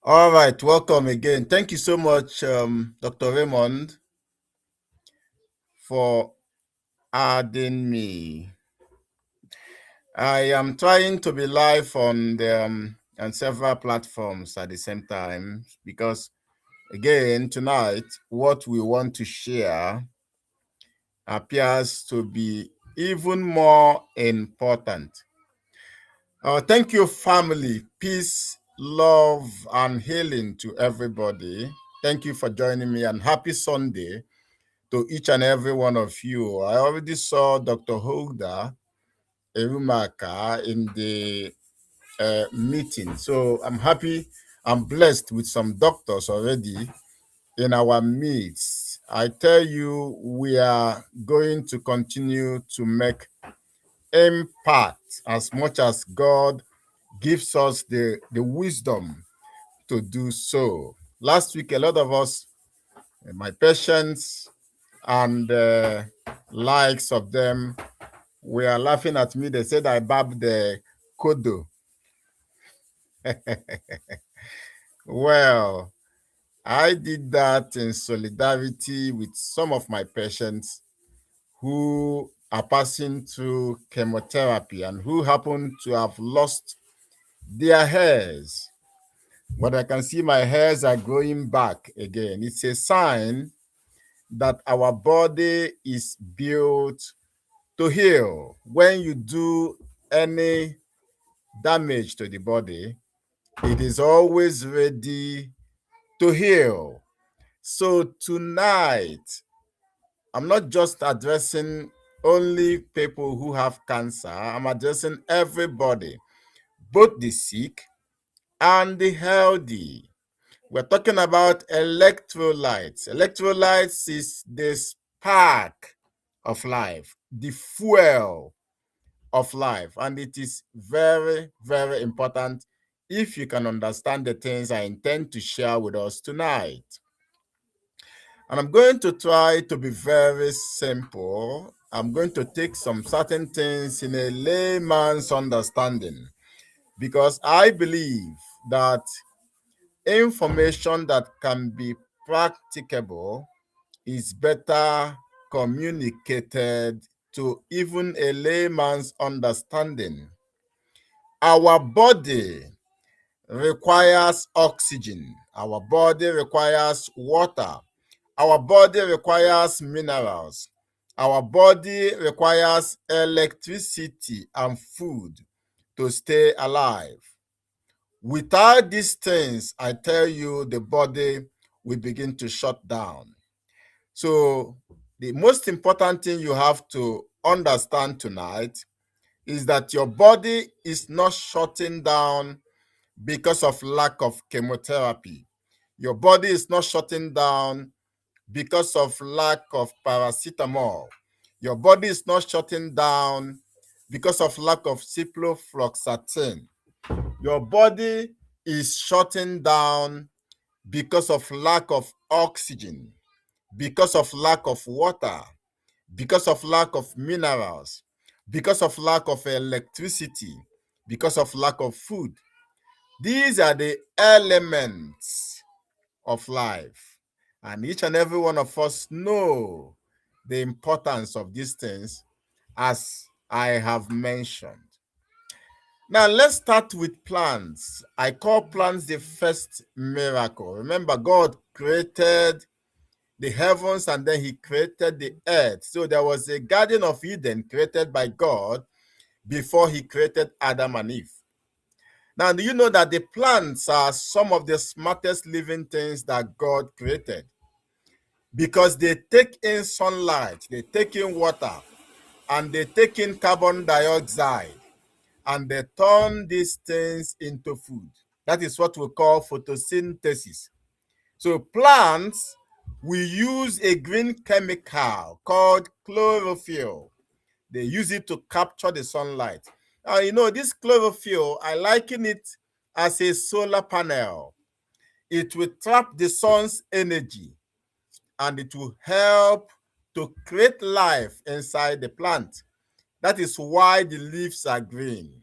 All right, welcome again. Thank you so much, Dr. Raymond, for adding me. I am trying to be live on several platforms at the same time because, again, tonight, what we want to share appears to be even more important. Thank you, family. Peace, love, and healing to everybody. Thank you for joining me, and happy Sunday to each and every one of you. I already saw Dr. Holder Erumaka in the meeting. So I'm happy. I'm blessed with some doctors already in our midst. I tell you, we are going to continue to make impact as much as God gives us the wisdom to do so. Last week, a lot of us, my patients and likes of them, were laughing at me. They said I babbed the kodo. Well, I did that in solidarity with some of my patients who are passing through chemotherapy and who happen to have lost their hairs. But I can see my hairs are growing back again. It's a sign that our body is built to heal. When you do any damage to the body, it is always ready to heal. So tonight, I'm not just addressing only people who have cancer, I'm addressing everybody, both the sick and the healthy. We're talking about electrolytes. Electrolytes is the spark of life, the fuel of life. And it is very, very important if you can understand the things I intend to share with us tonight. And I'm going to try to be very simple. I'm going to take some certain things in a layman's understanding because I believe that information that can be practicable is better communicated to even a layman's understanding. Our body requires oxygen. Our body requires water. Our body requires minerals. Our body requires electricity and food to stay alive. Without these things, I tell you, the body will begin to shut down. So the most important thing you have to understand tonight is that your body is not shutting down because of lack of chemotherapy. Your body is not shutting down because of lack of paracetamol. Your body is not shutting down because of lack of ciprofloxacin. Your body is shutting down because of lack of oxygen, because of lack of water, because of lack of minerals, because of lack of electricity, because of lack of food. These are the elements of life. And each and every one of us know the importance of these things as I have mentioned. Now let's start with plants. I call plants the first miracle. Remember, God created the heavens and then he created the earth. So there was a Garden of Eden created by God before he created Adam and Eve. Now, do you know that the plants are some of the smartest living things that God created? Because they take in sunlight, they take in water, and they take in carbon dioxide, and they turn these things into food. That is what we call photosynthesis. So plants will use a green chemical called chlorophyll. They use it to capture the sunlight. Now, you know, this chlorophyll, I liken it as a solar panel. It will trap the sun's energy and it will help to create life inside the plant. That is why the leaves are green.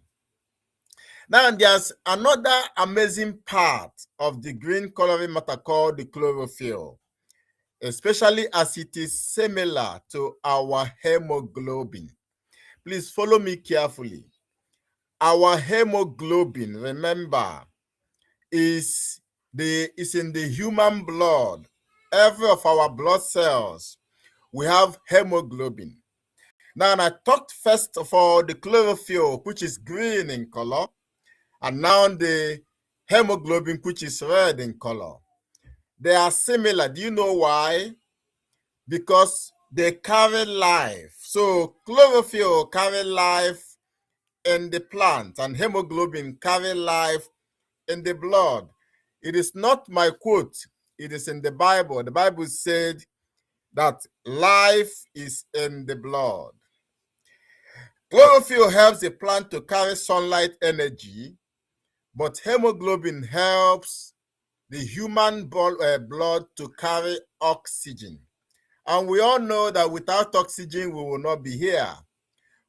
Now, there's another amazing part of the green coloring matter called the chlorophyll, especially as it is similar to our hemoglobin. Please follow me carefully. Our hemoglobin, remember, is in the human blood. Every of our blood cells, we have hemoglobin. Now, and I talked first of all the chlorophyll, which is green in color, and now the hemoglobin, which is red in color. They are similar. Do you know why? Because they carry life. So chlorophyll carry life in the plant, and hemoglobin carry life in the blood. It is not my quote. It is in the Bible. The Bible said that life is in the blood. Chlorophyll helps the plant to carry sunlight energy, but hemoglobin helps the human blood to carry oxygen. And we all know that without oxygen, we will not be here.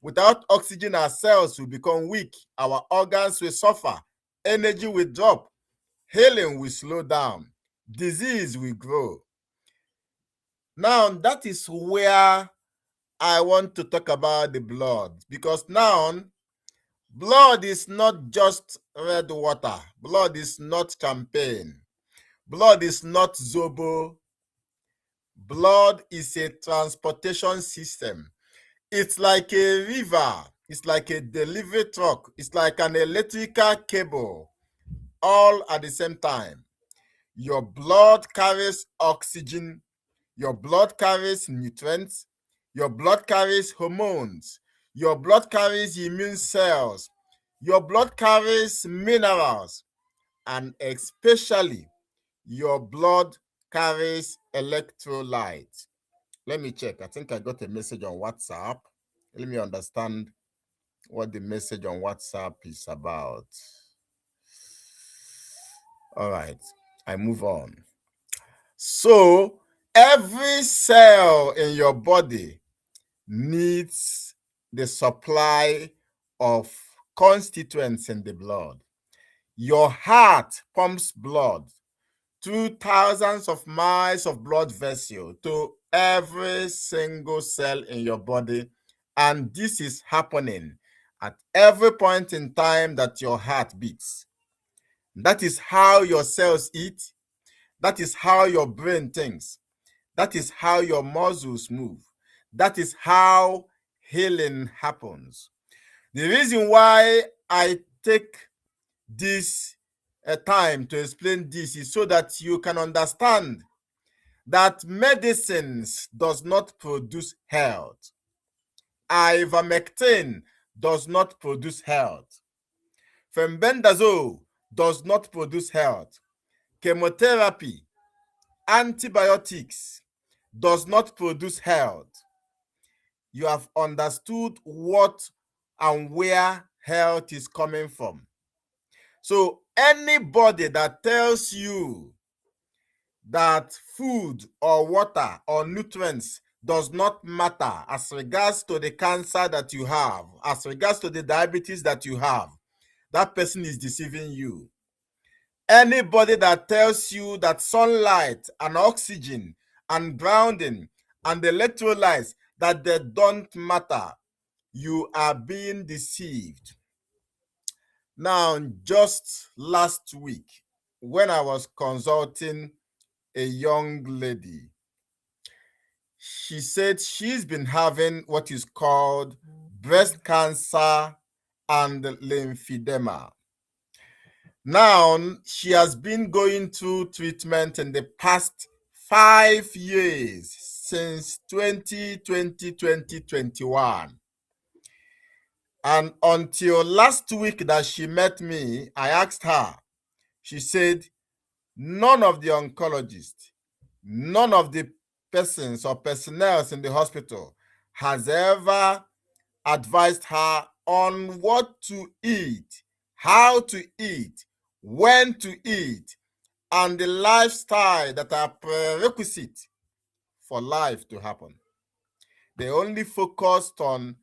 Without oxygen, our cells will become weak, our organs will suffer, energy will drop, healing will slow down, disease will grow. Now, that is where I want to talk about the blood, because now blood is not just red water. Blood is not champagne. Blood is not Zobo. Blood is a transportation system. It's like a river. It's like a delivery truck. It's like an electrical cable, all at the same time. Your blood carries oxygen. Your blood carries nutrients. Your blood carries hormones. Your blood carries immune cells. Your blood carries minerals. And especially, your blood carries electrolytes. Let me check. I think I got a message on WhatsApp. Let me understand what the message on WhatsApp is about. All right, I move on. So, every cell in your body needs the supply of constituents in the blood. Your heart pumps blood through thousands of miles of blood vessel to every single cell in your body. And this is happening at every point in time that your heart beats. That is how your cells eat. That is how your brain thinks. That is how your muscles move. That is how healing happens. The reason why I take this time to explain this is so that you can understand that medicines does not produce health. Ivermectin does not produce health. Fembendazole does not produce health. Chemotherapy, antibiotics does not produce health. You have understood what and where health is coming from. So anybody that tells you that food or water or nutrients does not matter as regards to the cancer that you have, as regards to the diabetes that you have, that person is deceiving you. Anybody that tells you that sunlight and oxygen and grounding and electrolytes, that they don't matter, you are being deceived. Now, just last week, when I was consulting a young lady, she said she's been having what is called breast cancer and lymphedema. Now, she has been going through treatment in the past 5 years, since 2020, 2021. And until last week that she met me, I asked her, she said, none of the oncologists, none of the persons or personnel in the hospital has ever advised her on what to eat, how to eat, when to eat, and the lifestyle that are prerequisite for life to happen. They only focused on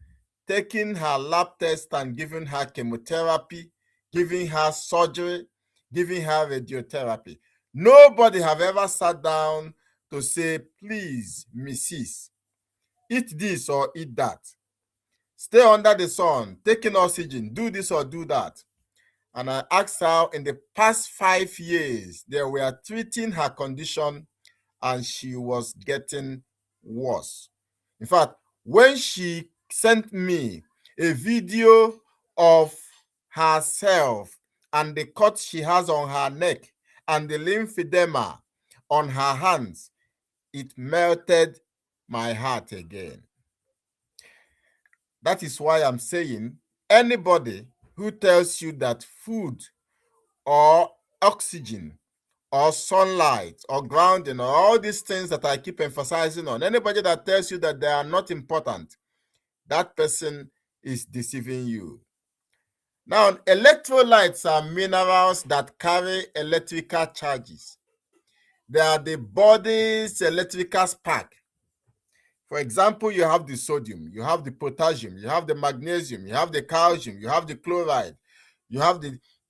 taking her lab test and giving her chemotherapy, giving her surgery, giving her radiotherapy. Nobody have ever sat down to say, please, Mrs., eat this or eat that. Stay under the sun, taking oxygen, do this or do that. And I asked her in the past 5 years, they were treating her condition and she was getting worse. In fact, when she sent me a video of herself and the cut she has on her neck and the lymphedema on her hands, it melted my heart again. That is why I'm saying anybody who tells you that food or oxygen or sunlight or grounding or all these things that I keep emphasizing on, anybody that tells you that they are not important, that person is deceiving you. Now, electrolytes are minerals that carry electrical charges. They are the body's electrical spark. For example, you have the sodium, you have the potassium, you have the magnesium, you have the calcium, you have the chloride, you have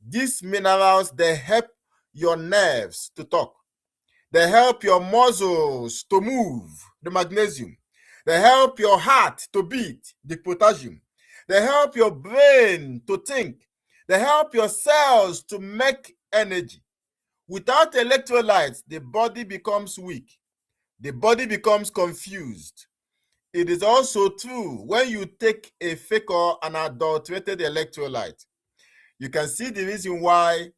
these minerals. They help your nerves to talk. They help your muscles to move, the magnesium. They help your heart to beat, the potassium. They help your brain to think. They help your cells to make energy. Without electrolytes, the body becomes weak. The body becomes confused. It is also true when you take a fake or an adulterated electrolyte. You can see the reason why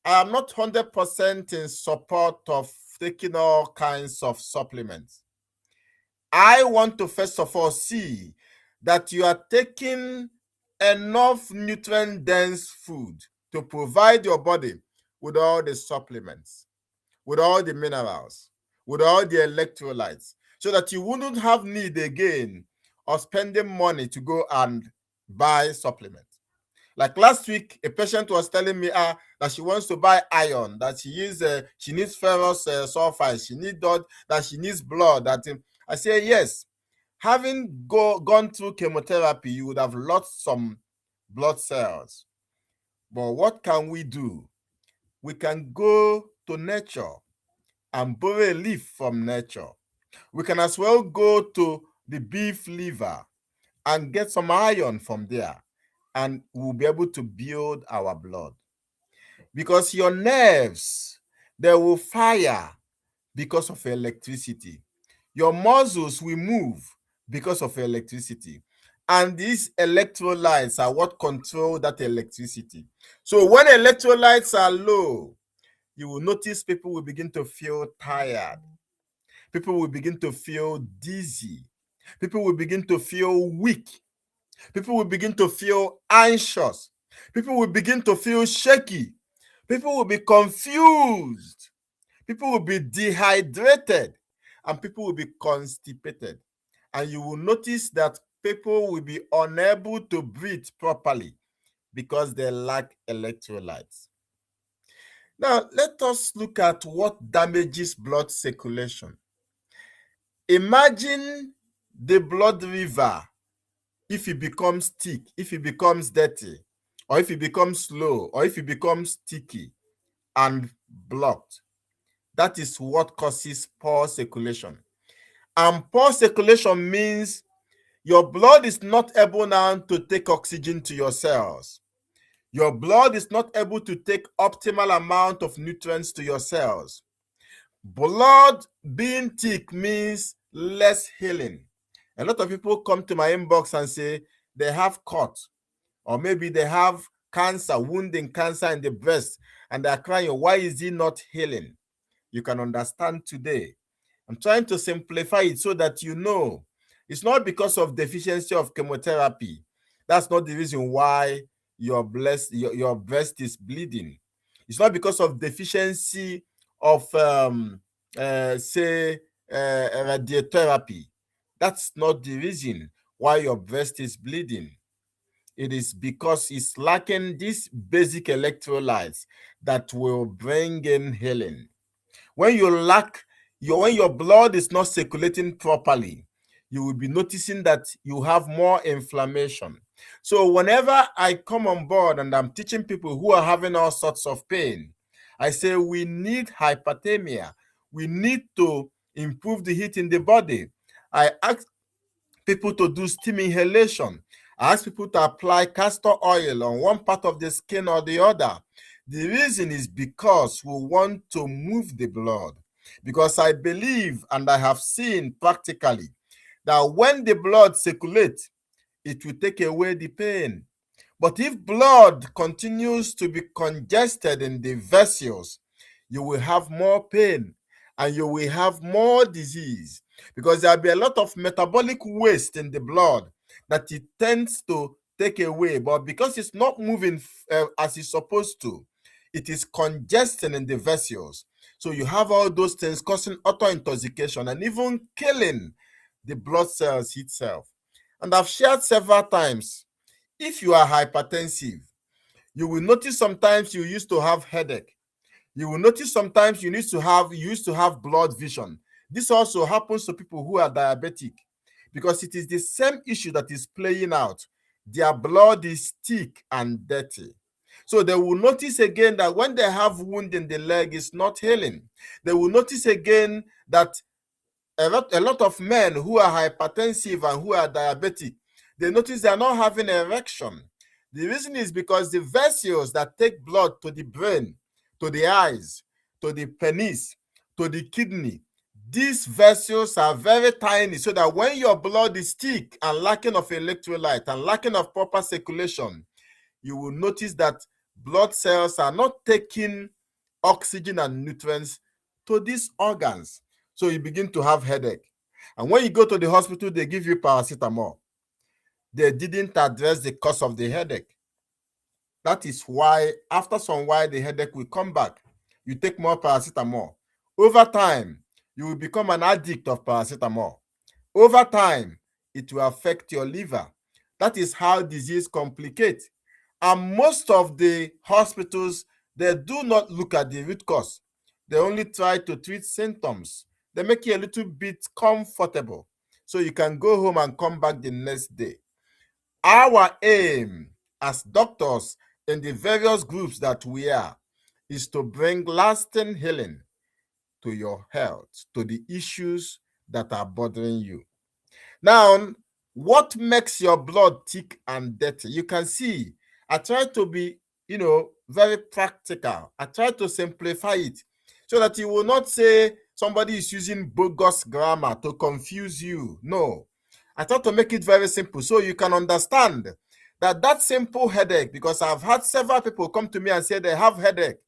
I am not 100% in support of taking all kinds of supplements. I want to first of all see that you are taking enough nutrient-dense food to provide your body with all the supplements, with all the minerals, with all the electrolytes, so that you wouldn't have need again of spending money to go and buy supplements. Like last week, a patient was telling me that she wants to buy iron, that she needs ferrous sulfide, she needs that she needs blood. I say yes. Having gone through chemotherapy, you would have lost some blood cells. But what can we do? We can go to nature and borrow a leaf from nature. We can as well go to the beef liver and get some iron from there, and we'll be able to build our blood. Because your nerves, they will fire because of electricity. Your muscles will move because of electricity. And these electrolytes are what control that electricity. So when electrolytes are low, you will notice people will begin to feel tired. People will begin to feel dizzy. People will begin to feel weak. People will begin to feel anxious. People will begin to feel shaky. People will be confused. People will be dehydrated. And people will be constipated. And you will notice that people will be unable to breathe properly because they lack electrolytes. Now, let us look at what damages blood circulation. Imagine the blood river. If it becomes thick, if it becomes dirty, or if it becomes slow, or if it becomes sticky and blocked, that is what causes poor circulation. And poor circulation means your blood is not able now to take oxygen to your cells. Your blood is not able to take optimal amount of nutrients to your cells. Blood being thick means less healing. A lot of people come to my inbox and say they have cut, or maybe they have cancer, wounding cancer in the breast, and they're crying, why is it not healing? You can understand today. I'm trying to simplify it so that you know it's not because of deficiency of chemotherapy. That's not the reason why your breast is bleeding. It's not because of deficiency of radiotherapy. That's not the reason why your breast is bleeding. It is because it's lacking these basic electrolytes that will bring in healing. When your blood is not circulating properly, you will be noticing that you have more inflammation. So whenever I come on board and I'm teaching people who are having all sorts of pain, I say we need hyperthermia. We need to improve the heat in the body. I ask people to do steam inhalation. I ask people to apply castor oil on one part of the skin or the other. The reason is because we want to move the blood. Because I believe and I have seen practically that when the blood circulates, it will take away the pain. But if blood continues to be congested in the vessels, you will have more pain and you will have more disease because there will be a lot of metabolic waste in the blood that it tends to take away. But because it's not moving as it's supposed to, it is congesting in the vessels. So you have all those things causing auto intoxication and even killing the blood cells itself. And I've shared several times, if you are hypertensive, you will notice sometimes you used to have headache. You will notice sometimes you used to have blood vision. This also happens to people who are diabetic because it is the same issue that is playing out. Their blood is thick and dirty. So they will notice again that when they have wound in the leg, it's not healing. They will notice again that a lot of men who are hypertensive and who are diabetic, they notice they are not having erection. The reason is because the vessels that take blood to the brain, to the eyes, to the penis, to the kidney, these vessels are very tiny, so that when your blood is thick and lacking of electrolyte and lacking of proper circulation, you will notice that blood cells are not taking oxygen and nutrients to these organs. So you begin to have headache. And when you go to the hospital, they give you paracetamol. They didn't address the cause of the headache. That is why after some while, the headache will come back. You take more paracetamol. Over time, you will become an addict of paracetamol. Over time, it will affect your liver. That is how disease complicates. And most of the hospitals, they do not look at the root cause. They only try to treat symptoms. They make you a little bit comfortable so you can go home and come back the next day. Our aim as doctors in the various groups that we are is to bring lasting healing to your health, to the issues that are bothering you. Now, what makes your blood thick and dirty? You can see, I try to be, very practical. I try to simplify it so that you will not say somebody is using bogus grammar to confuse you. No, I try to make it very simple so you can understand that simple headache, because I've had several people come to me and say they have headache.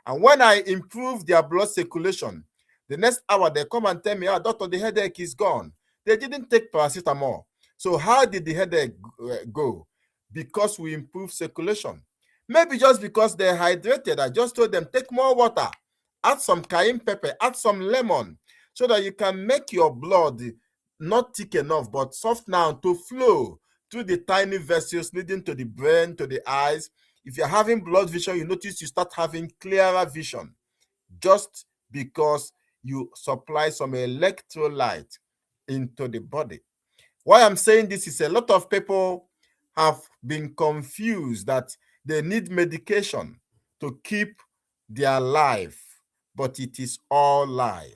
And when I improve their blood circulation, the next hour they come and tell me, doctor, the headache is gone. They didn't take paracetamol. So how did the headache go? Because we improved circulation. Maybe just because they're hydrated. I just told them, take more water, add some cayenne pepper, add some lemon, so that you can make your blood not thick enough, but soft now to flow through the tiny vessels leading to the brain, to the eyes. If you're having blood vision, you notice you start having clearer vision just because you supply some electrolyte into the body. Why I'm saying this is a lot of people have been confused that they need medication to keep their life, but it is all lie.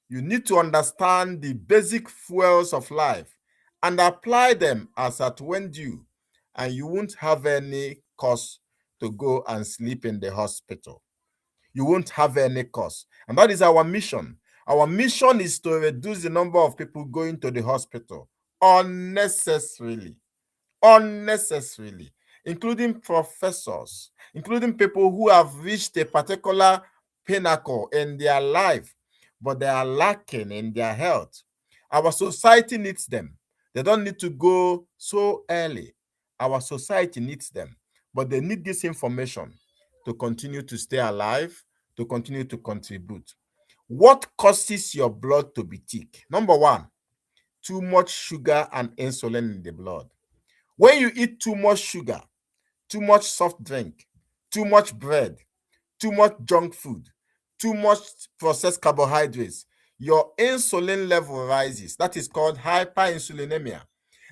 You need to understand the basic fuels of life and apply them as at when due, and you won't have any cause to go and sleep in the hospital. You won't have any cause. And that is our mission. Our mission is to reduce the number of people going to the hospital unnecessarily, including professors, including people who have reached a particular pinnacle in their life, but they are lacking in their health. Our society needs them. They don't need to go so early. Our society needs them, but they need this information to continue to stay alive, to continue to contribute. What causes your blood to be thick? Number one, too much sugar and insulin in the blood. When you eat too much sugar, too much soft drink, too much bread, too much junk food, too much processed carbohydrates, your insulin level rises. That is called hyperinsulinemia.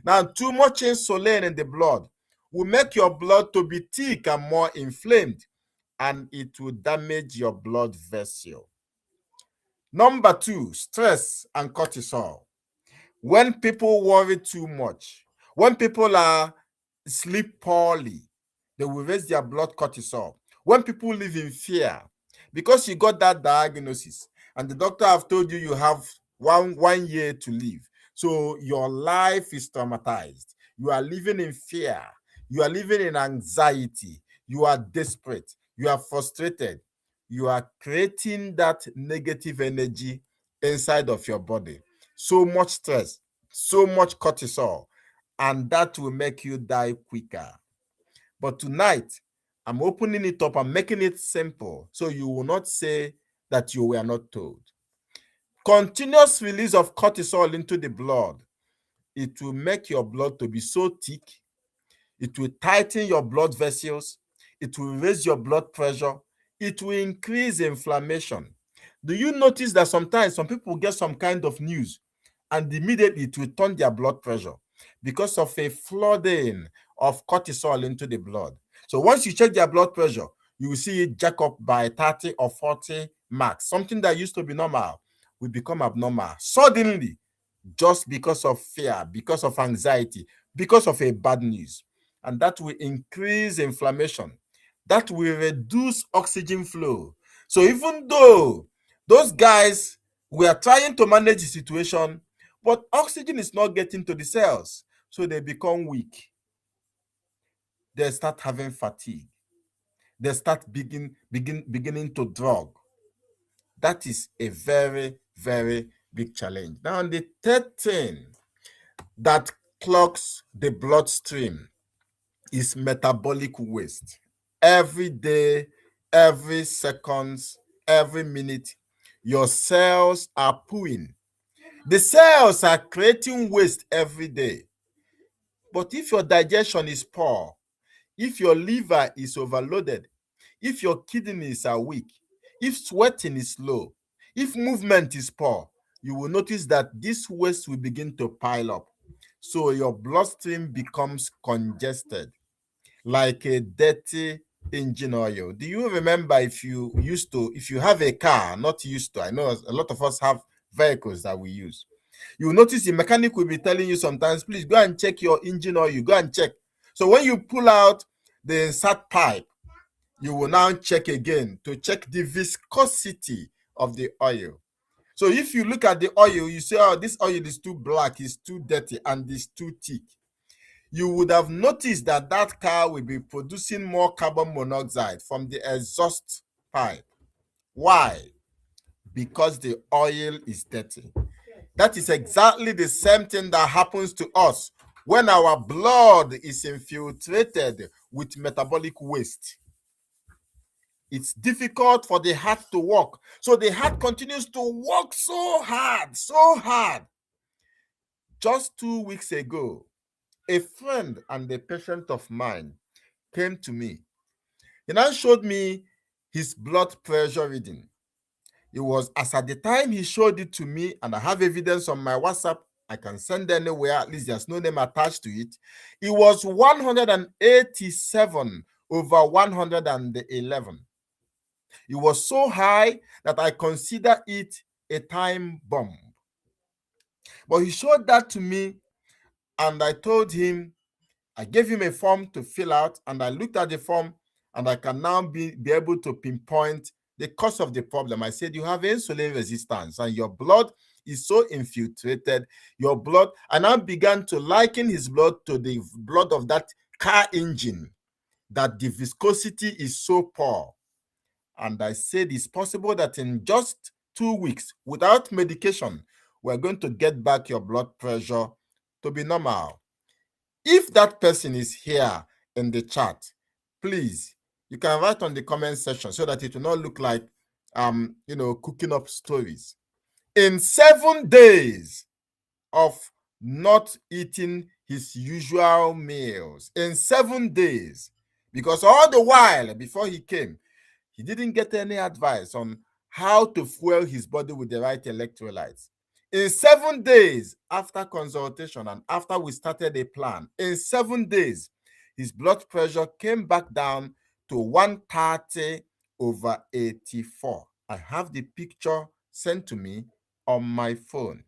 Now, too much insulin in the blood will make your blood to be thick and more inflamed, and it will damage your blood vessel. Number 2, stress and cortisol. When people worry too much, when people are sleep poorly, they will raise their blood cortisol. When people live in fear, because you got that diagnosis and the doctor have told you you have one year to live, so your life is traumatized. You are living in fear. You are living in anxiety. You are desperate. You are frustrated. You are creating that negative energy inside of your body. So much stress, so much cortisol, and that will make you die quicker. But tonight, I'm opening it up. I'm making it simple so you will not say that you were not told. Continuous release of cortisol into the blood, it will make your blood to be so thick. It will tighten your blood vessels. It will raise your blood pressure. It will increase inflammation. Do you notice that sometimes some people get some kind of news and immediately it will turn their blood pressure because of a flooding of cortisol into the blood? So once you check their blood pressure, you will see it jack up by 30 or 40 marks. Something that used to be normal will become abnormal suddenly, just because of fear, because of anxiety, because of a bad news. And that will increase inflammation. That will reduce oxygen flow. So even though those guys were trying to manage the situation, but oxygen is not getting to the cells, so they become weak. They start having fatigue. They start beginning to drug. That is a very, very big challenge. Now, the third thing that clogs the bloodstream is metabolic waste. Every day, every seconds, every minute, your cells are pooing. The cells are creating waste every day. But if your digestion is poor, if your liver is overloaded, if your kidneys are weak, if sweating is low, if movement is poor, you will notice that this waste will begin to pile up. So your bloodstream becomes congested like a dirty engine oil. Do you remember if you have a car, not used to, I know a lot of us have vehicles that we use. You notice the mechanic will be telling you sometimes, please go and check your engine oil. You go and check. So when you pull out the insert pipe, you will now check again to check the viscosity of the oil. So if you look at the oil, you say, oh, this oil is too black, it's too dirty, and it's too thick. You would have noticed that that car will be producing more carbon monoxide from the exhaust pipe. Why? Because the oil is dirty. That is exactly the same thing that happens to us when our blood is infiltrated with metabolic waste. It's difficult for the heart to work. So the heart continues to work so hard, so hard. Just 2 weeks ago, a friend and a patient of mine came to me. He now showed me his blood pressure reading. It was as at the time he showed it to me, and I have evidence on my WhatsApp. I can send anywhere, at least there's no name attached to it. It was 187 over 111. It was so high that I consider it a time bomb. But he showed that to me, and I told him, I gave him a form to fill out, and I looked at the form, and I can now be able to pinpoint the cause of the problem. I said, you have insulin resistance, and your blood is so infiltrated. Your blood, and I began to liken his blood to the blood of that car engine, that the viscosity is so poor. And I said, it's possible that in just 2 weeks, without medication, we're going to get back your blood pressure to be normal. If that person is here in the chat, please, you can write on the comment section so that it will not look like, cooking up stories. In 7 days of not eating his usual meals, in 7 days, because all the while before he came, he didn't get any advice on how to fuel his body with the right electrolytes. In 7 days after consultation and after we started a plan, in 7 days, his blood pressure came back down to 130/84. I have the picture sent to me on my phone.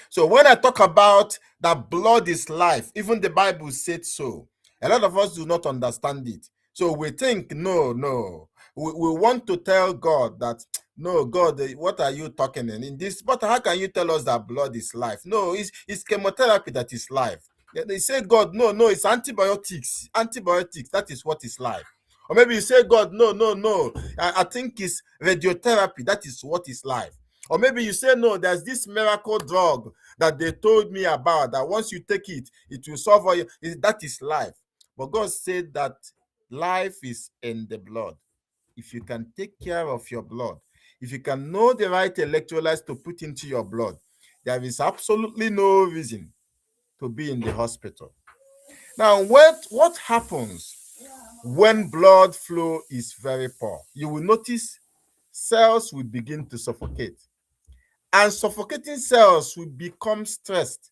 So when I talk about that blood is life, even the Bible said so. A lot of us do not understand it. So we think, no. We want to tell God that, no, God, what are you talking in this? But how can you tell us that blood is life? No, it's chemotherapy that is life. They say, God, no, it's antibiotics. Antibiotics, that is what is life. Or maybe you say, God, no. I think it's radiotherapy. That is what is life. Or maybe you say, no, there's this miracle drug that they told me about, that once you take it, it will solve all your, that is life. But God said that life is in the blood. If you can take care of your blood, if you can know the right electrolytes to put into your blood, there is absolutely no reason to be in the hospital. Now, what happens when blood flow is very poor? You will notice cells will begin to suffocate, and suffocating cells will become stressed.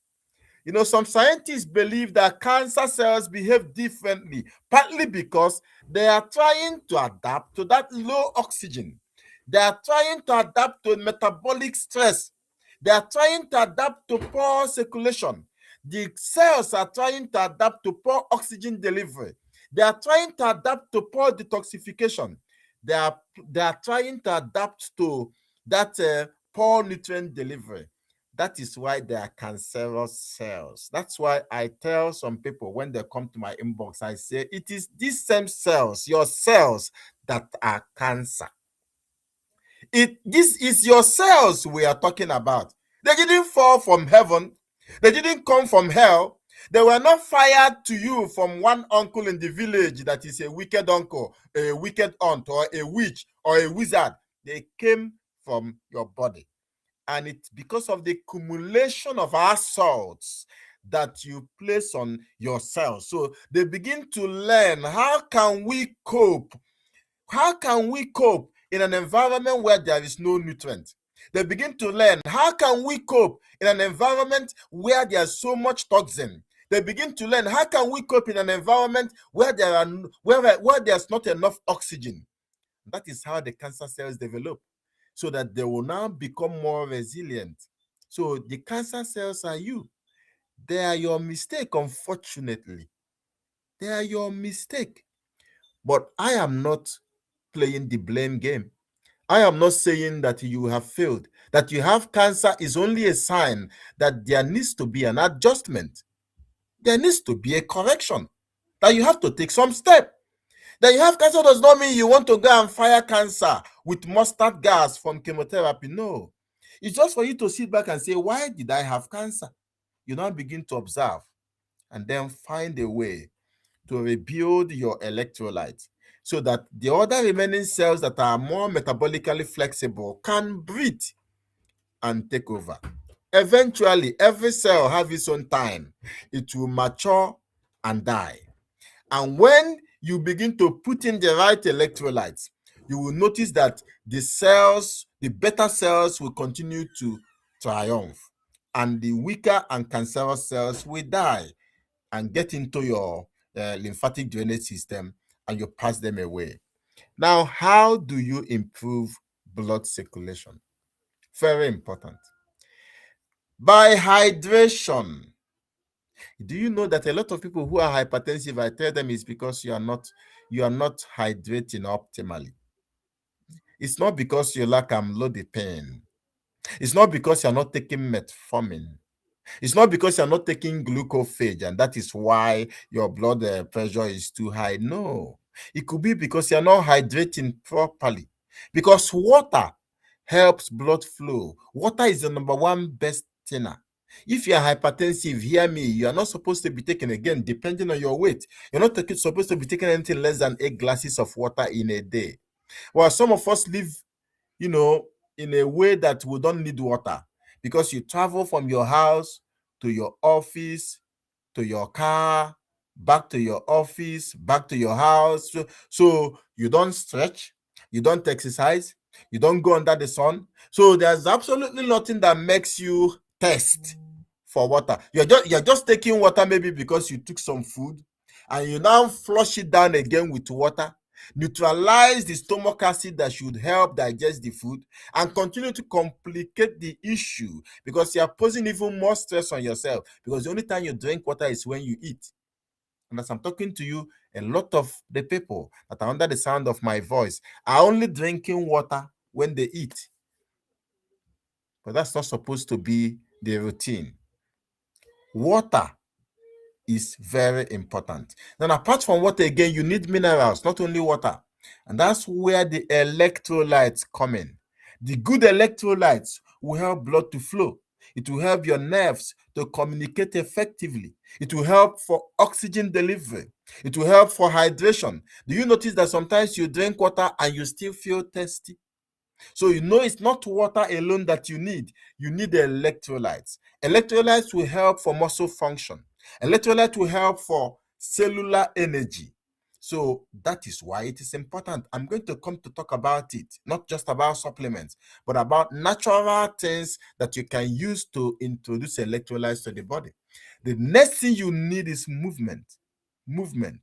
Some scientists believe that cancer cells behave differently, partly because they are trying to adapt to that low oxygen. They are trying to adapt to metabolic stress. They are trying to adapt to poor circulation. The cells are trying to adapt to poor oxygen delivery. They are trying to adapt to poor detoxification. They are trying to adapt to that poor nutrient delivery. That is why they are cancerous cells. That's why I tell some people when they come to my inbox, I say, it is these same cells, your cells, that are cancer. This is your cells we are talking about. They didn't fall from heaven. They didn't come from hell. They were not fired to you from one uncle in the village that is a wicked uncle, a wicked aunt, or a witch, or a wizard. They came from your body. And it's because of the accumulation of assaults that you place on your cells. So they begin to learn, how can we cope? How can we cope in an environment where there is no nutrient? They begin to learn, how can we cope in an environment where there's so much toxin? They begin to learn, how can we cope in an environment where there's not enough oxygen? That is how the cancer cells develop, so that they will now become more resilient. So the cancer cells are you. They are your mistake, unfortunately. They are your mistake. But I am not playing the blame game. I am not saying that you have failed. That you have cancer is only a sign that there needs to be an adjustment. There needs to be a correction. That you have to take some step. That you have cancer does not mean you want to go and fire cancer with mustard gas from chemotherapy. No. It's just for you to sit back and say, why did I have cancer? You now begin to observe and then find a way to rebuild your electrolytes so that the other remaining cells that are more metabolically flexible can breathe and take over. Eventually, every cell has its own time. It will mature and die. And when you begin to put in the right electrolytes, you will notice that the cells, the better cells, will continue to triumph, and the weaker and cancerous cells will die and get into your lymphatic drainage system, and you pass them away. Now, how do you improve blood circulation? Very important. By hydration. Do you know that a lot of people who are hypertensive, I tell them, is because you are not hydrating optimally. It's not because you lack amlodipine. It's not because you're not taking metformin. It's not because you're not taking glucophage and that is why your blood pressure is too high. No, it could be because you're not hydrating properly. Because water helps blood flow. Water is the number one best thinner. If you're hypertensive, hear me, you are not supposed to be taking, again, depending on your weight, you're not supposed to be taking anything less than 8 glasses of water in a day. Well, some of us live, in a way that we don't need water, because you travel from your house to your office, to your car, back to your office, back to your house. So you don't stretch, you don't exercise, you don't go under the sun. So there's absolutely nothing that makes you thirst for water. You're just taking water maybe because you took some food and you now flush it down again with water, neutralize the stomach acid that should help digest the food, and continue to complicate the issue because you are posing even more stress on yourself, because the only time you drink water is when you eat. And as I'm talking to you, a lot of the people that are under the sound of my voice are only drinking water when they eat. But that's not supposed to be the routine. Water is very important. Then apart from water, again, you need minerals, not only water. And that's where the electrolytes come in. The good electrolytes will help blood to flow. It will help your nerves to communicate effectively. It will help for oxygen delivery. It will help for hydration. Do you notice that sometimes you drink water and you still feel thirsty? So you know it's not water alone that you need. You need the electrolytes. Electrolytes will help for muscle function. Electrolytes will help for cellular energy. So that is why it is important. I'm going to come to talk about it, not just about supplements, but about natural things that you can use to introduce electrolytes to the body. The next thing you need is movement. Movement.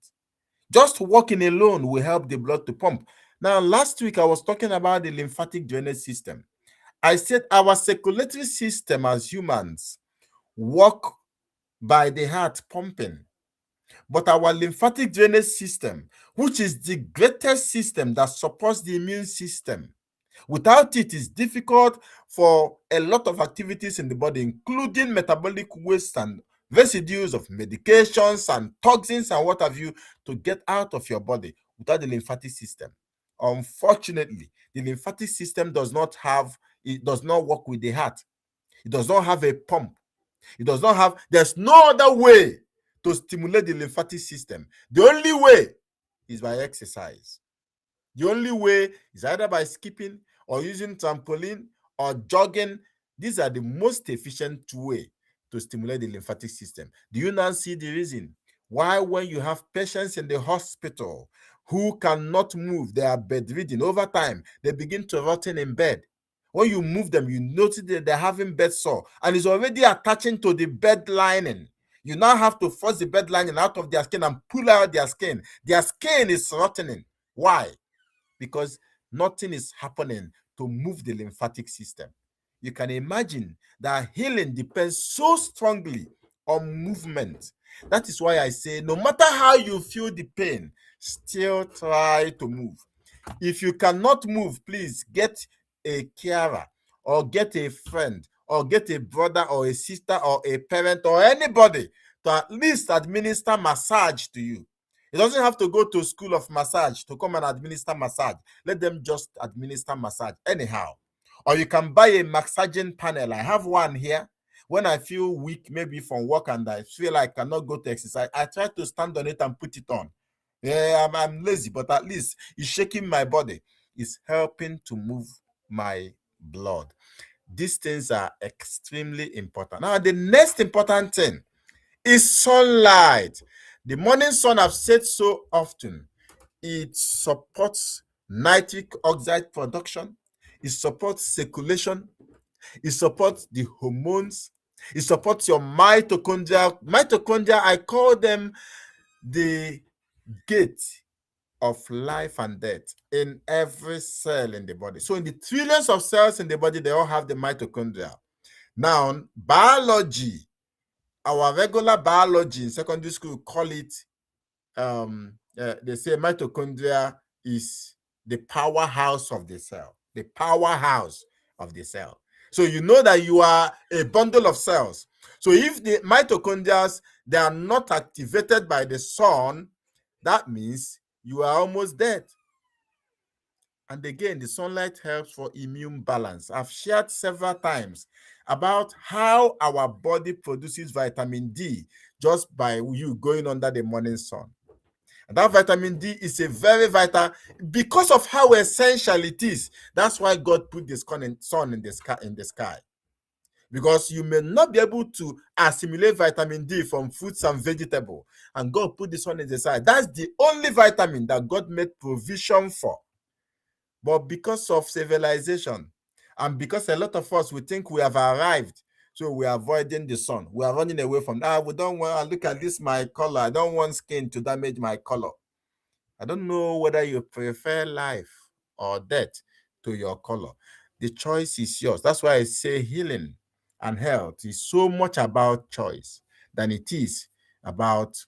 Just walking alone will help the blood to pump. Now, last week I was talking about the lymphatic drainage system. I said our circulatory system as humans work by the heart pumping, but our lymphatic drainage system, which is the greatest system that supports the immune system, without it, it's difficult for a lot of activities in the body, including metabolic waste and residues of medications and toxins and what have you, to get out of your body without the lymphatic system. Unfortunately, the lymphatic system does not work with the heart. It does not have a pump. It does not have, there's no other way to stimulate the lymphatic system. The only way is by exercise. The only way is either by skipping or using trampoline or jogging. These are the most efficient way to stimulate the lymphatic system. Do you now see the reason why when you have patients in the hospital who cannot move, they are bedridden, over time, they begin to rot in bed. When you move them, you notice that they're having bed sore and it's already attaching to the bed lining. You now have to force the bed lining out of their skin and pull out their skin. Their skin is rotting. Why? Because nothing is happening to move the lymphatic system. You can imagine that healing depends so strongly on movement. That is why I say, no matter how you feel the pain, still try to move. If you cannot move, please get a carer or get a friend or get a brother or a sister or a parent or anybody to at least administer massage to you. It doesn't have to go to school of massage to come and administer massage. Let them just administer massage anyhow. Or you can buy a massaging panel. I have one here. When I feel weak, maybe from work, and I feel like I cannot go to exercise, I try to stand on it and put it on. Yeah, I'm lazy, but at least it's shaking my body. It's helping to move my blood. These things are extremely important. Now, the next important thing is sunlight. The morning sun, I've said so often, it supports nitric oxide production, it supports circulation, it supports the hormones, it supports your mitochondria. Mitochondria, I call them the gate of life and death in every cell in the body. So in the trillions of cells in the body, they all have the mitochondria. Now, biology, our regular biology in secondary school call it, they say mitochondria is the powerhouse of the cell, the powerhouse of the cell. So you know that you are a bundle of cells. So if the mitochondria, they are not activated by the sun, that means you are almost dead. And again, the sunlight helps for immune balance. I've shared several times about how our body produces vitamin D just by you going under the morning sun. And that vitamin D is a very vital, because of how essential it is. That's why God put the sun in the sky. Because you may not be able to assimilate vitamin D from fruits and vegetables. And God put the sun in the sky. That's the only vitamin that God made provision for. But because of civilization, and because a lot of us, we think we have arrived, So we are avoiding the sun. We are running away from that. We don't want, look at this, my color. I don't want skin to damage my color. I don't know whether you prefer life or death to your color. The choice is yours. That's why I say healing and health is so much about choice than it is about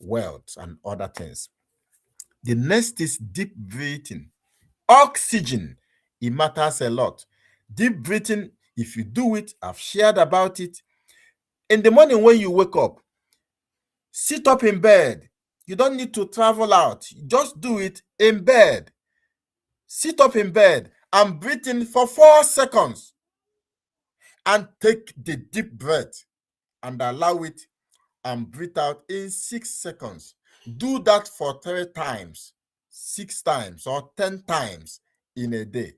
wealth and other things. The next is deep breathing. Oxygen, it matters a lot. Deep breathing, if you do it, I've shared about it. In the morning when you wake up, sit up in bed. You don't need to travel out. Just do it in bed. Sit up in bed and breathe in for 4 seconds and take the deep breath and allow it and breathe out in 6 seconds. Do that for 3 times, 6 times, or 10 times in a day.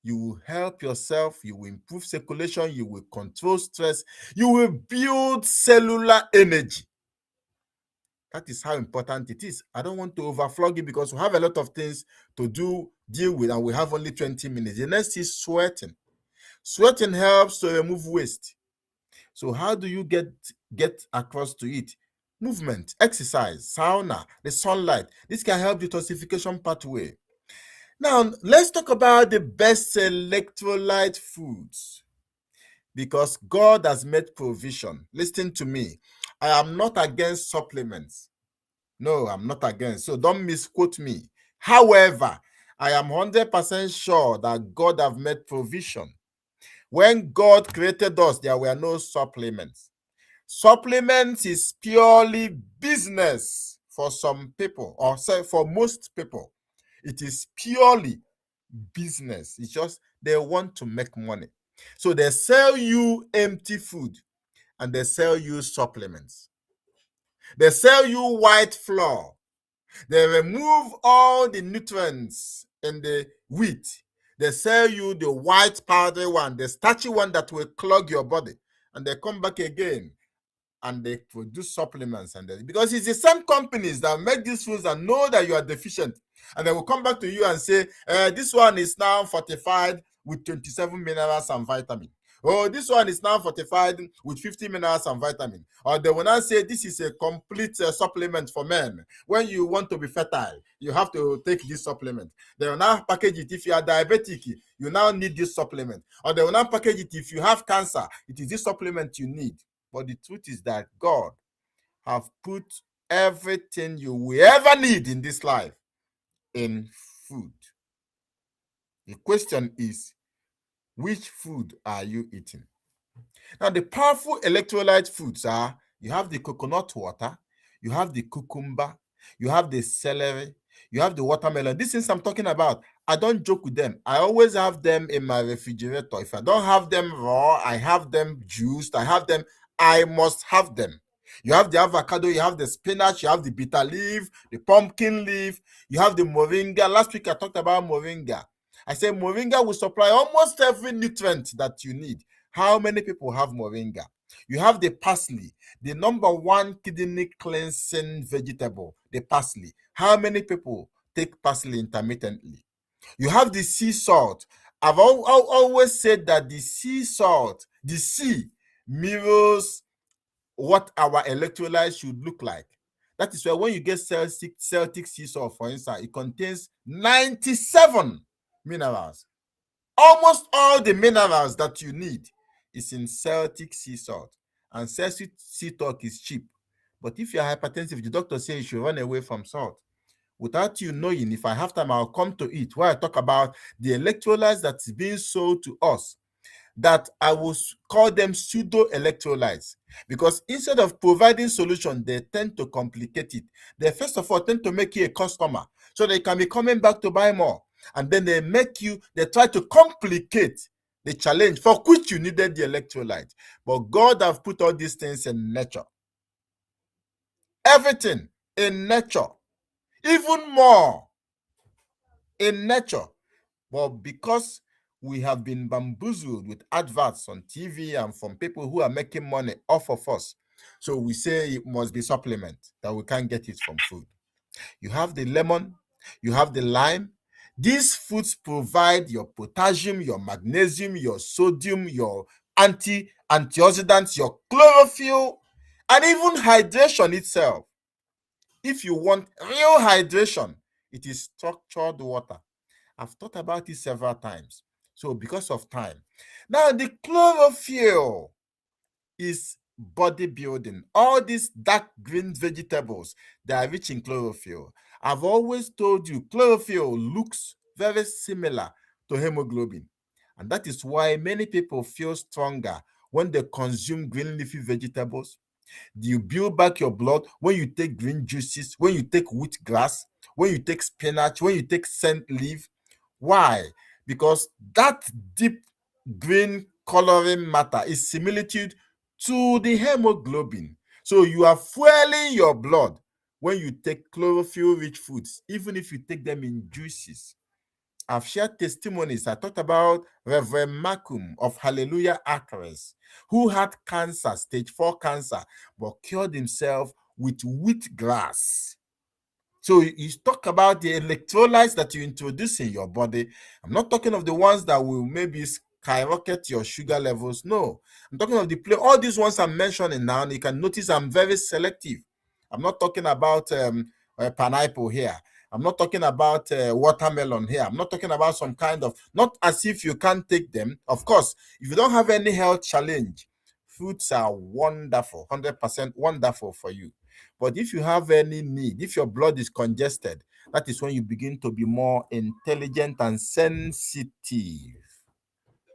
You will help yourself, you will improve circulation, you will control stress, you will build cellular energy. That is how important it is. I don't want to overflog it because we have a lot of things to deal with, and we have only 20 minutes. The next is sweating. Sweating helps to remove waste. So how do you get across to it? Movement, exercise, sauna, the sunlight. This can help the detoxification pathway. Now, let's talk about the best electrolyte foods, because God has made provision. Listen to me. I am not against supplements. No, I'm not against. So don't misquote me. However, I am 100% sure that God have made provision. When God created us, there were no supplements. Supplements is purely business for some people, or say for most people. It is purely business. It's just they want to make money. So they sell you empty food and they sell you supplements. They sell you white flour. They remove all the nutrients in the wheat. They sell you the white powdery one, the starchy one that will clog your body. And they come back again and they produce supplements, and because it's the same companies that make these foods and know that you are deficient, and they will come back to you and say, this one is now fortified with 27 minerals and vitamin. Oh, this one is now fortified with 50 minerals and vitamin. Or they will now say this is a complete supplement for men. When you want to be fertile, you have to take this supplement. They will now package it. If you are diabetic, you now need this supplement. Or they will now package it. If you have cancer, it is this supplement you need. But the truth is that God have put everything you will ever need in this life in food. The question is, which food are you eating? Now, the powerful electrolyte foods are, you have the coconut water, you have the cucumber, you have the celery, you have the watermelon. These things I'm talking about, I don't joke with them. I always have them in my refrigerator. If I don't have them raw, I have them juiced, I must have them. You have the avocado, you have the spinach, you have the bitter leaf, the pumpkin leaf, you have the moringa. Last week I talked about moringa. I said moringa will supply almost every nutrient that you need. How many people have moringa? You have the parsley, the number 1 kidney cleansing vegetable, the parsley. How many people take parsley intermittently? You have the sea salt. I've always said that the sea salt, the sea, mirrors what our electrolytes should look like. That is why when you get Celtic sea salt, for instance, it contains 97 minerals. Almost all the minerals that you need is in Celtic sea salt. And Celtic sea salt is cheap. But if you're hypertensive, the doctor says you should run away from salt. Without you knowing, if I have time, I'll come to it, where I talk about the electrolytes that's being sold to us, that I will call them pseudo electrolytes, because instead of providing solution, they tend to complicate it. They first of all tend to make you a customer so they can be coming back to buy more, and then they try to complicate the challenge for which you needed the electrolyte. But God have put all these things in nature. Everything in nature, even more in nature. But because we have been bamboozled with adverts on TV and from people who are making money off of us, so we say it must be supplement, that we can't get it from food. You have the lemon, you have the lime. These foods provide your potassium, your magnesium, your sodium, your antioxidants, your chlorophyll, and even hydration itself. If you want real hydration, it is structured water. I've thought about it several times. So because of time. Now the chlorophyll is bodybuilding. All these dark green vegetables, they are rich in chlorophyll. I've always told you chlorophyll looks very similar to hemoglobin. And that is why many people feel stronger when they consume green leafy vegetables. You build back your blood when you take green juices, when you take wheatgrass, when you take spinach, when you take scent leaf. Why? Because that deep green coloring matter is similitude to the hemoglobin. So you are fueling your blood when you take chlorophyll rich foods, even if you take them in juices. I've shared testimonies. I talked about Reverend Malcolm of Hallelujah Acres, who had cancer, stage 4 cancer, but cured himself with wheatgrass. So you talk about the electrolytes that you introduce in your body. I'm not talking of the ones that will maybe skyrocket your sugar levels. No, I'm talking of all these ones I'm mentioning now. And you can notice I'm very selective. I'm not talking about pineapple here. I'm not talking about watermelon here. I'm not talking about some kind of, not as if you can't take them. Of course, if you don't have any health challenge, fruits are wonderful, 100% wonderful for you. But if you have any need, if your blood is congested, that is when you begin to be more intelligent and sensitive,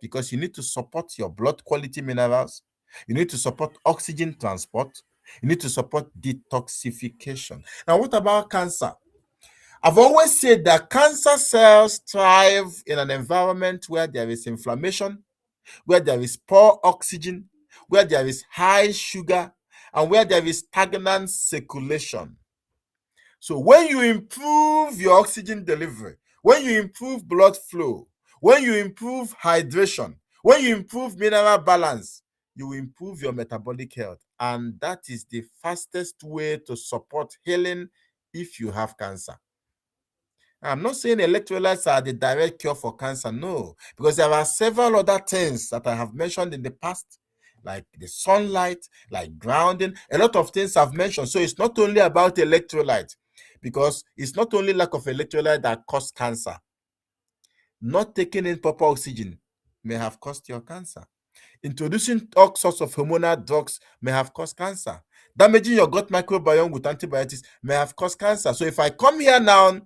because you need to support your blood quality minerals. You need to support oxygen transport. You need to support detoxification. Now, what about cancer? I've always said that cancer cells thrive in an environment where there is inflammation, where there is poor oxygen, where there is high sugar, and where there is stagnant circulation. So when you improve your oxygen delivery, when you improve blood flow, when you improve hydration, when you improve mineral balance, you improve your metabolic health. And that is the fastest way to support healing if you have cancer. I'm not saying electrolytes are the direct cure for cancer, no, because there are several other things that I have mentioned in the past, like the sunlight, like grounding, a lot of things I've mentioned. So it's not only about electrolyte, because it's not only lack of electrolyte that causes cancer. Not taking in proper oxygen may have caused your cancer. Introducing all sorts of hormonal drugs may have caused cancer. Damaging your gut microbiome with antibiotics may have caused cancer. So if I come here now,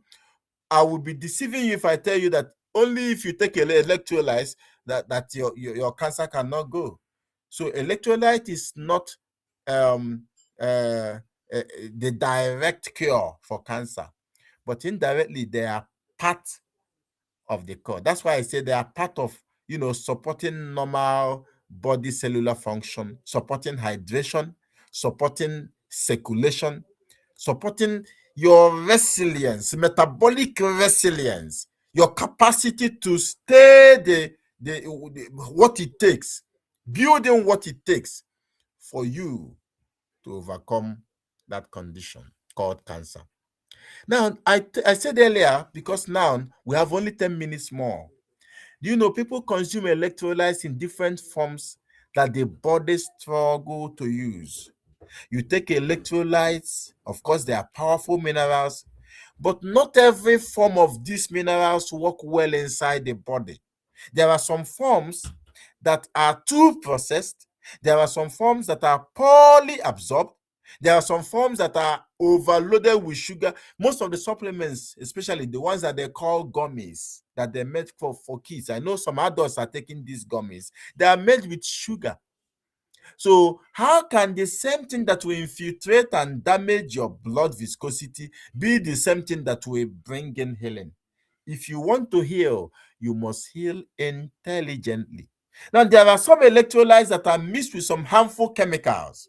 I will be deceiving you if I tell you that only if you take electrolytes that your cancer cannot go. So electrolyte is not um, uh, the direct cure for cancer, but indirectly they are part of the core. That's why I say they are part of, supporting normal body cellular function, supporting hydration, supporting circulation, supporting your resilience, metabolic resilience, your capacity to stay the what it takes, building what it takes for you to overcome that condition called cancer. Now, I said earlier, because now we have only 10 minutes more. Do you know people consume electrolytes in different forms that the body struggle to use? You take electrolytes, of course, they are powerful minerals, but not every form of these minerals work well inside the body. There are some forms that are too processed. There are some forms that are poorly absorbed. There are some forms that are overloaded with sugar. Most of the supplements, especially the ones that they call gummies, that they're made for kids. I know some adults are taking these gummies. They are made with sugar. So how can the same thing that will infiltrate and damage your blood viscosity be the same thing that will bring in healing? If you want to heal, you must heal intelligently. Now, there are some electrolytes that are mixed with some harmful chemicals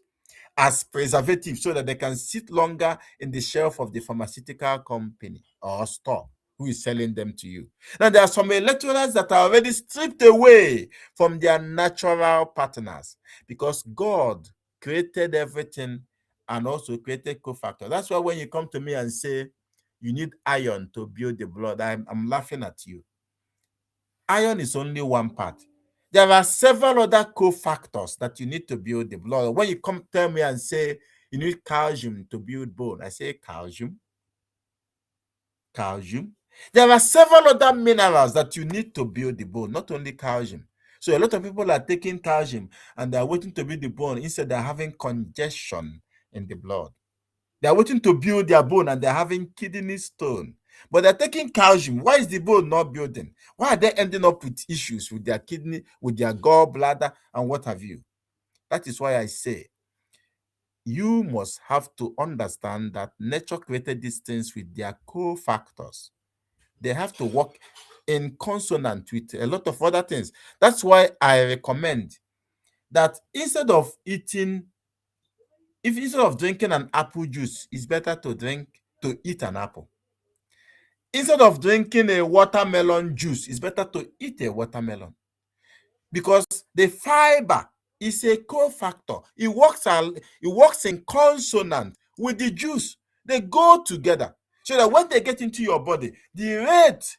as preservatives so that they can sit longer in the shelf of the pharmaceutical company or store who is selling them to you. Now, there are some electrolytes that are already stripped away from their natural partners because God created everything and also created cofactors. That's why when you come to me and say you need iron to build the blood, I'm laughing at you. Iron is only one part. There are several other cofactors that you need to build the blood. When you come tell me and say you need calcium to build bone, I say calcium, calcium. There are several other minerals that you need to build the bone, not only calcium. So a lot of people are taking calcium and they're waiting to build the bone. Instead, they're having congestion in the blood. They're waiting to build their bone and they're having kidney stone. But they're taking calcium. Why is the bone not building? Why are they ending up with issues with their kidney, with their gallbladder, and what have you? That is why I say you must have to understand that nature created these things with their cofactors. They have to work in consonant with a lot of other things. That's why I recommend that instead of drinking an apple juice, it's better to eat an apple. Instead of drinking a watermelon juice, it's better to eat a watermelon because the fiber is a cofactor. It works in consonant with the juice. They go together so that when they get into your body, the rate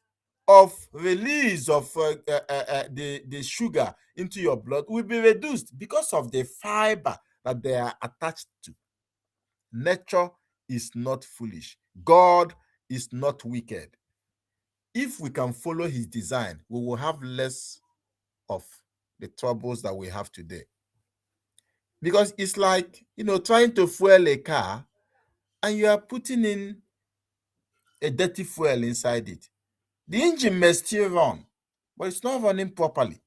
of release of the sugar into your blood will be reduced because of the fiber that they are attached to. Nature is not foolish. God is not wicked. If we can follow his design, we will have less of the troubles that we have today. Because it's like, trying to fuel a car and you are putting in a dirty fuel inside it. The engine may still run, but it's not running properly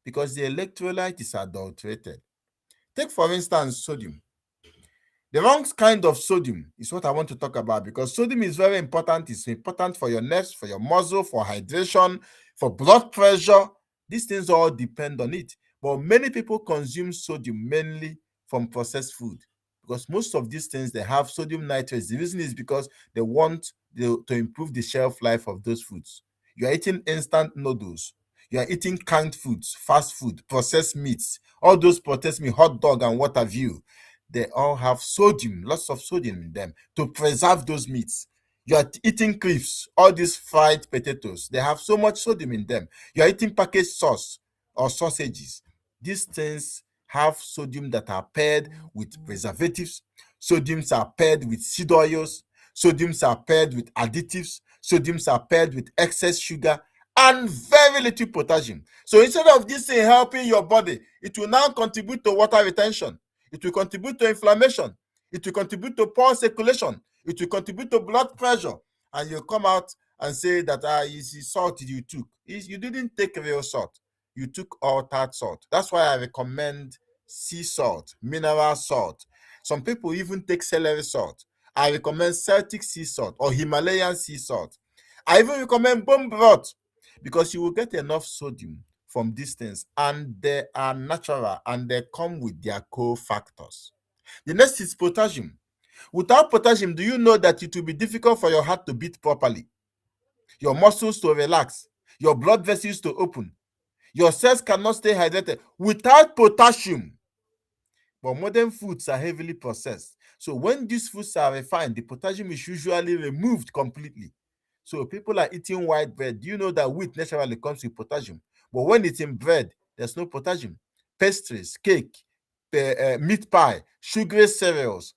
because the electrolyte is adulterated. Take, for instance, sodium. The wrong kind of sodium is what I want to talk about because sodium is very important. It's important for your nerves, for your muscle, for hydration, for blood pressure. These things all depend on it. But many people consume sodium mainly from processed food because most of these things, they have sodium nitrates. The reason is because they want to improve the shelf life of those foods. You are eating instant noodles. You are eating canned foods, fast food, processed meats, all those processed meat, hot dog and what have you. They all have sodium, lots of sodium in them to preserve those meats. You are eating crisps, all these fried potatoes, they have so much sodium in them. You are eating packaged sauce or sausages. These things have sodium that are paired with preservatives. Sodiums are paired with seed oils. Sodiums are paired with additives. Sodiums are paired with excess sugar and very little potassium. So instead of this thing helping your body, it will now contribute to water retention. It will contribute to inflammation. It will contribute to poor circulation. It will contribute to blood pressure. And you come out and say that it's salt you took. You didn't take real salt. You took altered salt. That's why I recommend sea salt, mineral salt. Some people even take celery salt. I recommend Celtic sea salt or Himalayan sea salt. I even recommend bone broth because you will get enough sodium from these things, and they are natural and they come with their cofactors. The next is potassium. Without potassium, do you know that it will be difficult for your heart to beat properly, your muscles to relax, your blood vessels to open? Your cells cannot stay hydrated without potassium. But modern foods are heavily processed. So when these foods are refined, the potassium is usually removed completely. So people are eating white bread. Do you know that wheat naturally comes with potassium? But when it's in bread, there's no potassium. Pastries, cake, meat pie, sugary cereals,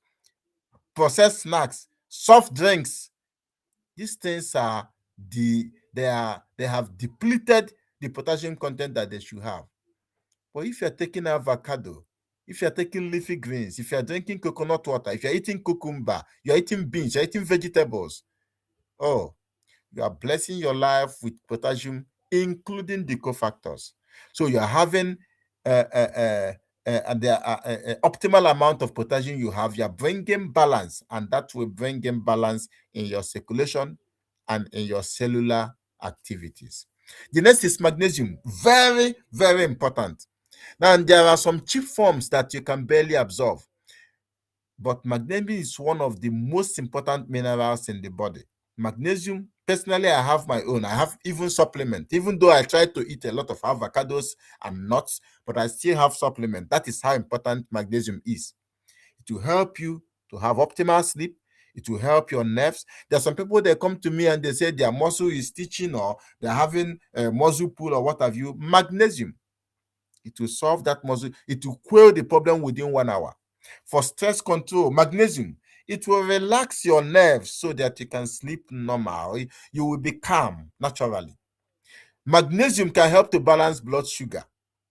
processed snacks, soft drinks. These things they have depleted the potassium content that they should have. But if you're taking avocado, if you're taking leafy greens, if you're drinking coconut water, if you're eating cucumber, you're eating beans, you're eating vegetables, oh, you are blessing your life with potassium, including the cofactors. So you are having the optimal amount of potassium you have. You are bringing balance, and that will bring in balance in your circulation and in your cellular activities. The next is magnesium. Very, very important. Now, there are some cheap forms that you can barely absorb, but magnesium is one of the most important minerals in the body. Magnesium, personally, I have my own. I have even supplement. Even though I try to eat a lot of avocados and nuts, but I still have supplement. That is how important magnesium is. It will help you to have optimal sleep. It will help your nerves. There are some people that come to me and they say their muscle is stitching or they're having a muscle pull or what have you. Magnesium. It will solve that muscle. It will quell the problem within 1 hour. For stress control, magnesium, it will relax your nerves so that you can sleep normal. You will be calm naturally. Magnesium can help to balance blood sugar.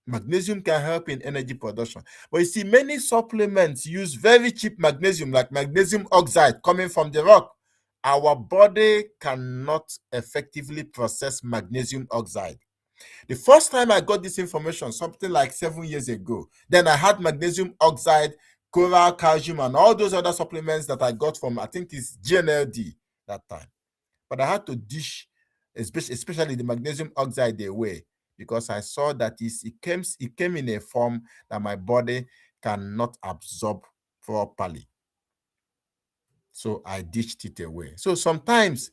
Magnesium can help in energy production. But you see, many supplements use very cheap magnesium, like magnesium oxide coming from the rock. Our body cannot effectively process magnesium oxide. The first time I got this information, something like 7 years ago, then I had magnesium oxide, coral, calcium, and all those other supplements that I got from, I think it's GNLD that time. But I had to dish, especially the magnesium oxide away, because I saw that it came in a form that my body cannot absorb properly. So I dished it away. So sometimes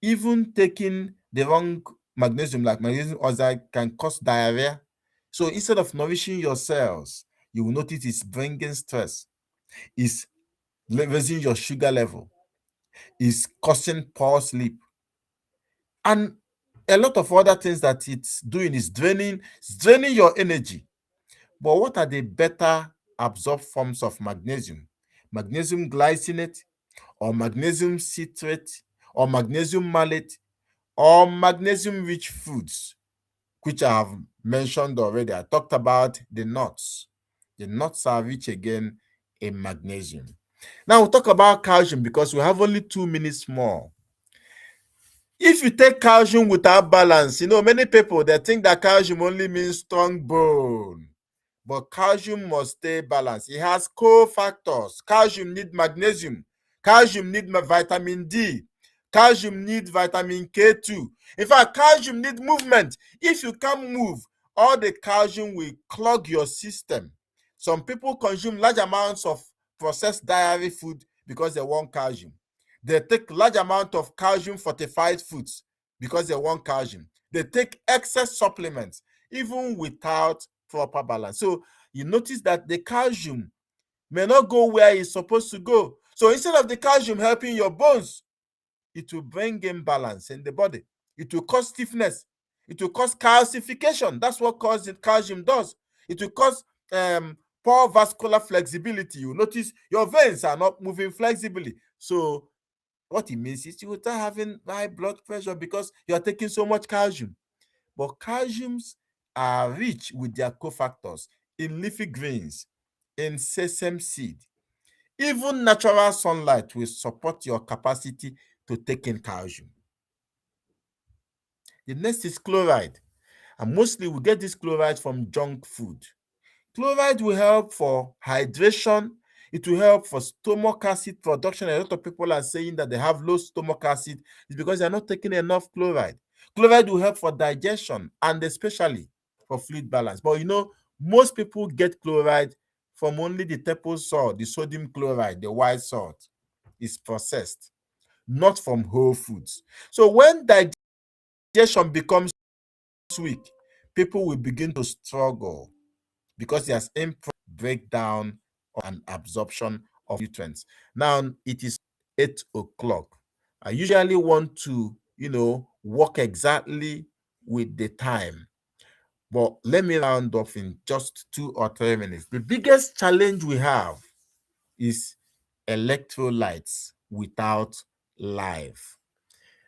even taking the wrong magnesium, like magnesium oxide, can cause diarrhea. So instead of nourishing your cells, you will notice it's bringing stress, it's raising your sugar level, it's causing poor sleep, and a lot of other things that it's doing is draining your energy. But what are the better absorbed forms of magnesium? Magnesium glycinate, or magnesium citrate, or magnesium malate, or magnesium rich foods, which I have mentioned already. I talked about the nuts. The nuts are rich again in magnesium. Now we'll talk about calcium because we have only 2 minutes more. If you take calcium without balance, many people they think that calcium only means strong bone. But calcium must stay balanced. It has cofactors. Calcium need magnesium. Calcium need vitamin D. Calcium need vitamin K2. In fact, calcium need movement. If you can't move, all the calcium will clog your system. Some people consume large amounts of processed dairy food because they want calcium. They take large amount of calcium fortified foods because they want calcium. They take excess supplements even without proper balance. So you notice that the calcium may not go where it's supposed to go. So instead of the calcium helping your bones, it will bring imbalance in the body. It will cause stiffness. It will cause calcification. That's what calcium does. It will cause poor vascular flexibility. You notice your veins are not moving flexibly. So what it means is you will start having high blood pressure because you are taking so much calcium. But calciums are rich with their cofactors in leafy greens, in sesame seed. Even natural sunlight will support your capacity to take in calcium. The next is chloride. And mostly we get this chloride from junk food. Chloride will help for hydration. It will help for stomach acid production. A lot of people are saying that they have low stomach acid. It's because they're not taking enough chloride. Chloride will help for digestion and especially for fluid balance. But most people get chloride from only the table salt, the sodium chloride, the white salt. Is processed, not from whole foods. So when digestion becomes weak, people will begin to struggle because there's improper breakdown and absorption of nutrients. Now it is 8 o'clock. I usually want to, work exactly with the time. But let me round off in just 2 or 3 minutes. The biggest challenge we have is electrolytes without life.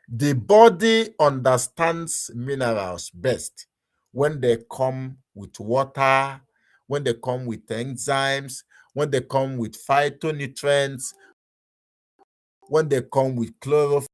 The body understands minerals best when they come with water, when they come with enzymes, when they come with phytonutrients, when they come with chlorophyll.